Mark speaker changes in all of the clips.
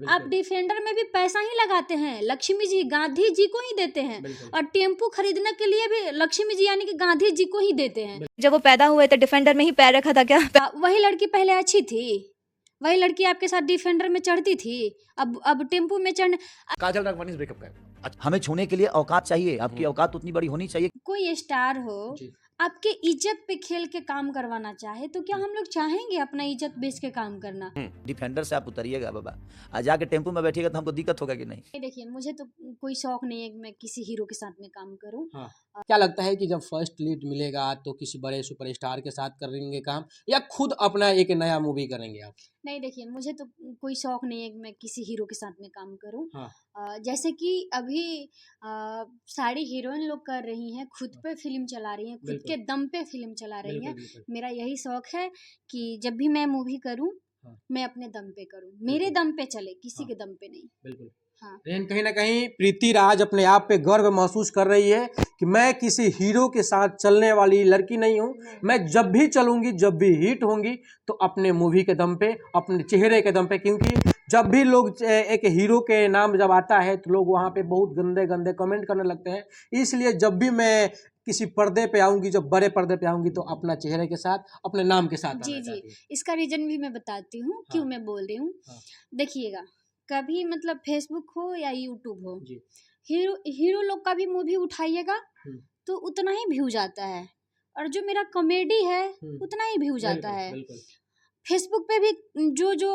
Speaker 1: आप डिफेंडर में भी पैसा ही लगाते हैं, लक्ष्मी जी गांधी जी को ही देते हैं, और टेम्पू खरीदने के लिए भी लक्ष्मी जी यानी कि गांधी जी को ही देते हैं।
Speaker 2: जब वो पैदा हुए तो डिफेंडर में ही पैर रखा था क्या?
Speaker 1: वही लड़की पहले अच्छी थी, वही लड़की आपके साथ डिफेंडर में चढ़ती थी, अब टेम्पू में चढ़।
Speaker 3: काजल राघवानी ब्रेकअप का है।
Speaker 4: हमें छूने के लिए औकात चाहिए, आपकी औकात उतनी बड़ी होनी चाहिए।
Speaker 1: कोई स्टार हो आपके इज्जत पे खेल के काम करवाना चाहे तो क्या हम लोग चाहेंगे अपना इज्जत बेच के काम करना?
Speaker 4: डिफेंडर से आप उतरिएगा बाबा, आज जाके टेम्पू में बैठिएगा तो हमको दिक्कत होगा कि नहीं?
Speaker 1: देखिए मुझे तो कोई शौक नहीं है कि मैं किसी हीरो के साथ में काम करूं।
Speaker 5: क्या लगता है कि जब फर्स्ट लीड मिलेगा तो किसी बड़े सुपरस्टार के साथ करेंगे काम, या खुद अपना एक नया मूवी करेंगे आप?
Speaker 1: नहीं देखिए मुझे तो कोई शौक नहीं है कि मैं किसी हीरो के साथ में काम करूं। जैसे कि अभी सारी हीरोइन लोग कर रही हैं, खुद पे फिल्म चला रही हैं, खुद के दम पे फिल्म चला रही हैं। मेरा यही शौक है कि जब भी मैं मूवी करूं मैं अपने दम पे करूं, मेरे दम पे चले, किसी के दम पे नहीं।
Speaker 5: बिल्कुल। लेकिन कहीं ना कहीं प्रीति राज अपने आप पे गर्व महसूस कर रही है कि मैं किसी हीरो के साथ चलने वाली लड़की नहीं हूँ। मैं जब भी चलूंगी, जब भी हिट होंगी तो अपने मूवी के दम पे, अपने चेहरे के दम पे। क्योंकि जब भी लोग एक हीरो के नाम जब आता है तो लोग वहाँ पे बहुत गंदे गंदे कमेंट करने लगते हैं। इसलिए जब भी मैं किसी पर्दे पे आऊंगी, जब बड़े पर्दे पे आऊंगी तो अपना चेहरे के साथ, अपने नाम के साथ।
Speaker 1: जी इसका रीजन भी मैं बताती हूँ क्यों मैं बोल रही हूँ। देखिएगा कभी मतलब फेसबुक हो या यूट्यूब हो, हीरो लोग का भी मूवी उठाइएगा तो उतना ही व्यूज आता है, और जो मेरा कॉमेडी है उतना ही व्यूज आता है। फेसबुक पे भी जो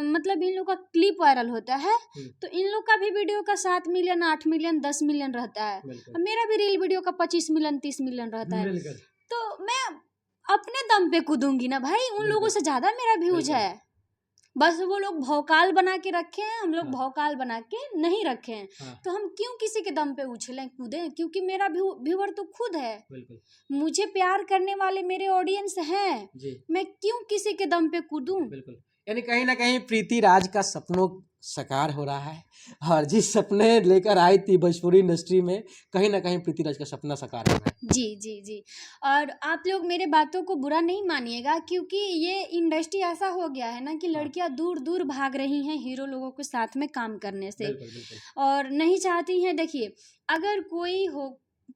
Speaker 1: मतलब इन लोग का क्लिप वायरल होता है तो इन लोग का भी वीडियो का 7 मिलियन 8 मिलियन 10 मिलियन रहता है, और मेरा भी रील वीडियो का 25 मिलियन 30 मिलियन रहता है। तो मैं अपने दम पे कूदूंगी ना भाई, उन लोगों से ज्यादा मेरा व्यूज है। बस वो लोग भौकाल बना के रखे हैं, हम लोग भौकाल बना के नहीं रखे हैं। तो हम क्यों किसी के दम पे उछलें कूदें, क्योंकि मेरा व्यूअर तो खुद है, मुझे प्यार करने वाले मेरे ऑडियंस हैं, मैं क्यों किसी के दम पे कूदूं?
Speaker 5: यानी कहीं ना कहीं प्रीति राज का सपनों साकार हो रहा है, और जिस सपने लेकर आई थी भोजपुरी इंडस्ट्री में, कहीं ना कहीं प्रीति राज का सपना साकार हो रहा है।
Speaker 1: जी और आप लोग मेरे बातों को बुरा नहीं मानिएगा, क्योंकि ये इंडस्ट्री ऐसा हो गया है ना कि लड़कियां दूर दूर भाग रही हैं हीरो लोगों के साथ में काम करने से। और नहीं चाहती हैं। देखिए अगर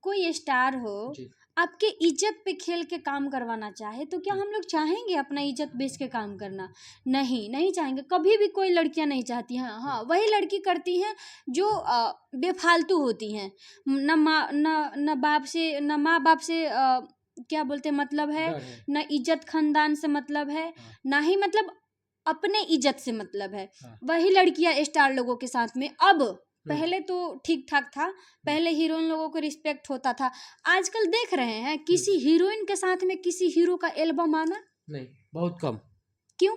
Speaker 1: कोई स्टार हो आपके इज्जत पे खेल के काम करवाना चाहे तो क्या हम लोग चाहेंगे अपना इज्जत बेच के काम करना? नहीं चाहेंगे, कभी भी कोई लड़कियां नहीं चाहती हैं। हाँ वही लड़की करती हैं जो बेफालतू होती हैं, न माँ बाप से क्या बोलते मतलब है, न इज्जत खानदान से मतलब है, ना ही मतलब अपने इज्जत से मतलब है। वही लड़कियां स्टार लोगों के साथ में। अब पहले तो ठीक ठाक था, पहले हीरोइन लोगों को रिस्पेक्ट होता था। आजकल देख रहे हैं किसी हीरोइन के साथ में किसी हीरो का एल्बम आना
Speaker 5: नहीं, बहुत कम।
Speaker 1: क्यों?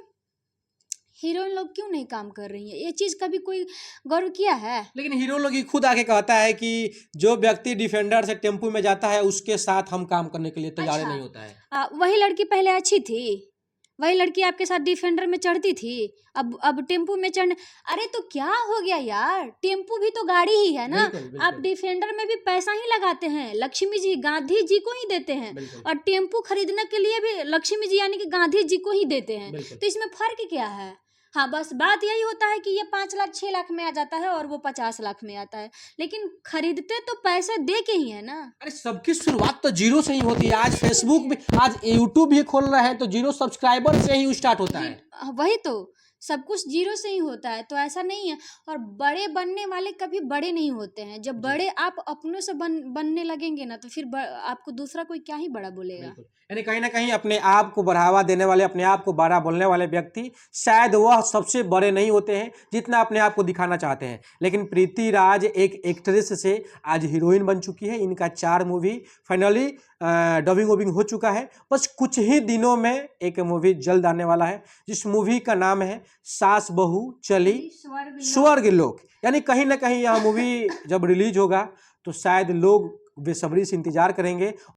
Speaker 1: हीरोइन लोग क्यों नहीं काम कर रही है? ये चीज कभी कोई गौर किया है?
Speaker 5: लेकिन हीरो लोग ही खुद आके कहता है कि जो व्यक्ति डिफेंडर से टेम्पू में जाता है उसके साथ हम काम करने के लिए तैयार नहीं होता है।
Speaker 1: वही लड़की पहले अच्छी थी, वही लड़की आपके साथ डिफेंडर में चढ़ती थी, अब टेम्पू में चढ़। अरे तो क्या हो गया यार, टेम्पू भी तो गाड़ी ही है ना। आप डिफेंडर में भी पैसा ही लगाते हैं, लक्ष्मी जी गांधी जी को ही देते हैं, और टेम्पू खरीदने के लिए भी लक्ष्मी जी यानी कि गांधी जी को ही देते हैं। तो इसमें फर्क क्या है? हाँ बस बात यही होता है कि ये 5 लाख 6 लाख में आ जाता है और वो 50 लाख में आता है, लेकिन खरीदते तो पैसे दे के ही है ना।
Speaker 5: अरे सबकी शुरुआत तो जीरो से ही होती है। आज फेसबुक भी, आज यूट्यूब भी खोल रहा है तो जीरो सब्सक्राइबर से ही स्टार्ट होता है।
Speaker 1: वही तो, सब कुछ जीरो से ही होता है, तो ऐसा नहीं है। और बड़े बनने वाले कभी बड़े नहीं होते हैं। जब बड़े आप अपनों से बनने लगेंगे ना तो फिर आपको दूसरा कोई क्या ही बड़ा बोलेगा।
Speaker 5: यानी कहीं ना कहीं अपने आप को बढ़ावा देने वाले, अपने आप को बड़ा बोलने वाले व्यक्ति शायद वह सबसे बड़े नहीं होते हैं जितना अपने आप को दिखाना चाहते हैं। लेकिन प्रीति राज एक एक्ट्रेस से आज हीरोइन बन चुकी है। इनका 4 मूवी फाइनली डबिंग हो चुका है। बस कुछ ही दिनों में एक मूवी जल्द आने वाला है, जिस मूवी का नाम है सास बहू चली स्वर्ग लोक। यानी कहीं ना कहीं यह मूवी जब रिलीज होगा तो शायद लोग बेसब्री से इंतजार करेंगे।